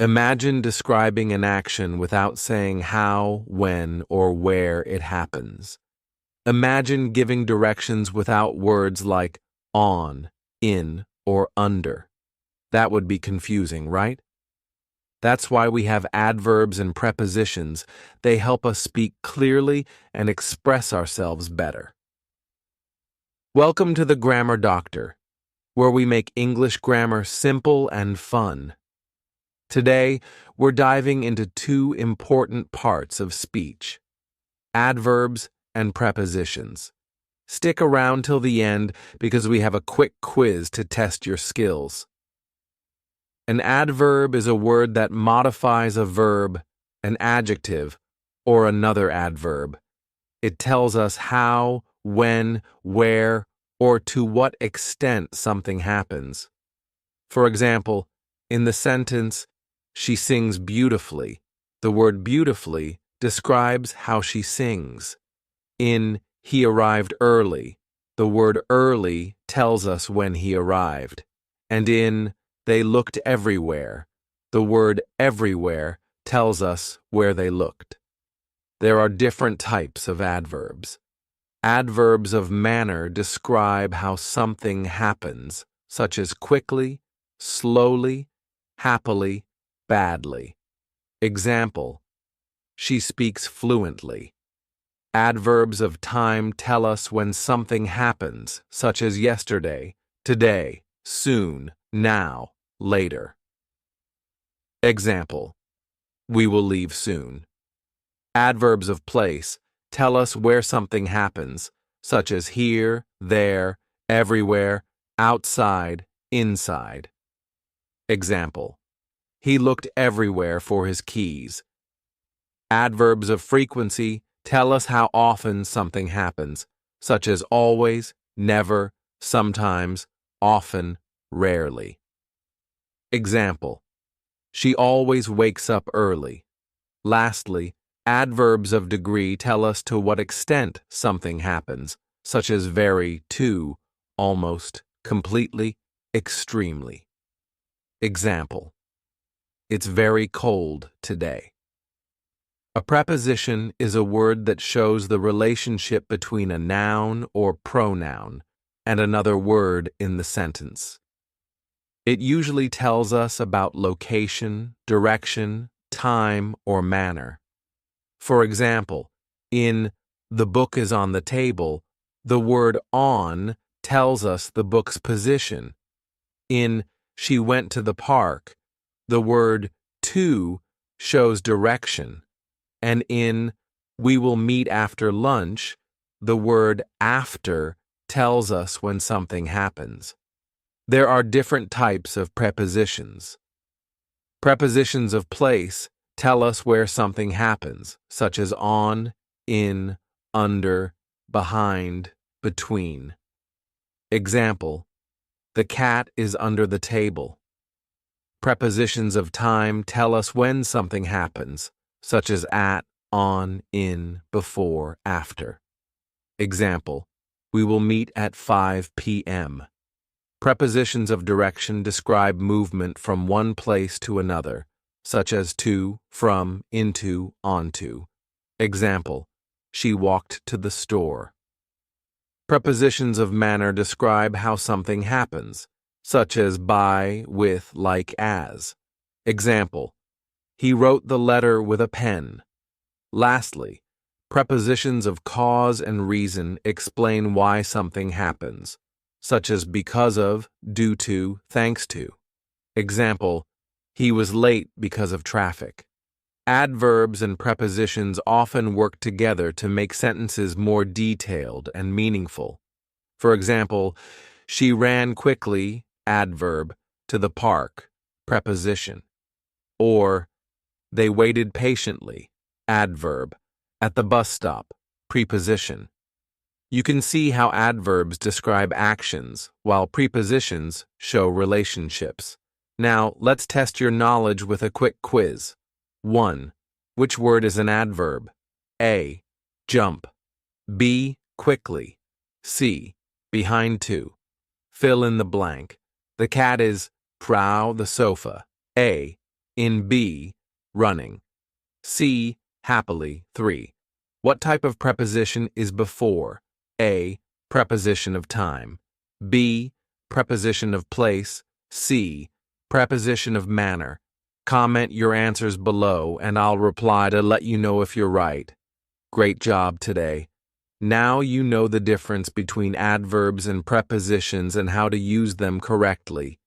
Imagine describing an action without saying how, when, or where it happens. Imagine giving directions without words like on, in, or under. That would be confusing, right? That's why we have adverbs and prepositions. They help us speak clearly and express ourselves better. Welcome to the Grammar Doctor, where we make English grammar simple and fun. Today, we're diving into two important parts of speech: adverbs and prepositions. Stick around till the end because we have a quick quiz to test your skills. An adverb is a word that modifies a verb, an adjective, or another adverb. It tells us how, when, where, or to what extent something happens. For example, in the sentence, "She sings beautifully," the word beautifully describes how she sings. In "He arrived early," the word early tells us when he arrived. And in "They looked everywhere," the word everywhere tells us where they looked. There are different types of adverbs. Adverbs of manner describe how something happens, such as quickly, slowly, happily, badly. Example: she speaks fluently. Adverbs of time tell us when something happens, such as yesterday, today, soon, now, later. Example: we will leave soon. Adverbs of place tell us where something happens, such as here, there, everywhere, outside, inside. Example: he looked everywhere for his keys. Adverbs of frequency tell us how often something happens, such as always, never, sometimes, often, rarely. Example: she always wakes up early. Lastly, adverbs of degree tell us to what extent something happens, such as very, to, almost, completely, extremely. Example: it's very cold today. A preposition is a word that shows the relationship between a noun or pronoun and another word in the sentence. It usually tells us about location, direction, time, or manner. For example, in "the book is on the table," the word on tells us the book's position. In "she went to the park," the word to shows direction. And in "we will meet after lunch," the word after tells us when something happens. There are different types of prepositions. Prepositions of place tell us where something happens, such as on, in, under, behind, between. Example: the cat is under the table. Prepositions of time tell us when something happens, such as at, on, in, before, after. Example: we will meet at 5 p.m. Prepositions of direction describe movement from one place to another, such as to, from, into, onto. Example: she walked to the store. Prepositions of manner describe how something happens, such as by, with, like, as. Example: he wrote the letter with a pen. Lastly, prepositions of cause and reason explain why something happens, such as because of, due to, thanks to. Example: he was late because of traffic. Adverbs and prepositions often work together to make sentences more detailed and meaningful. For example, she ran quickly, adverb, to the park, preposition. Or, they waited patiently, adverb, at the bus stop, preposition. You can see how adverbs describe actions, while prepositions show relationships. Now, let's test your knowledge with a quick quiz. 1. Which word is an adverb? A. Jump. B. Quickly. C. Behind to. Fill in the blank. The cat is prow the sofa. A. In B, running. C, happily. 3. What type of preposition is before? A, preposition of time. B, preposition of place. C, preposition of manner. Comment your answers below and I'll reply to let you know if you're right. Great job today. Now you know the difference between adverbs and prepositions and how to use them correctly.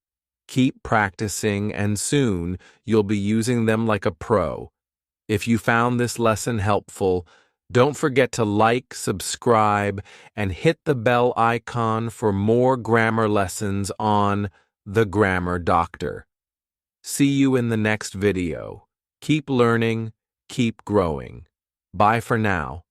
Keep practicing and soon you'll be using them like a pro. If you found this lesson helpful, don't forget to like, subscribe, and hit the bell icon for more grammar lessons on The Grammar Doctor. See you in the next video. Keep learning, keep growing. Bye for now.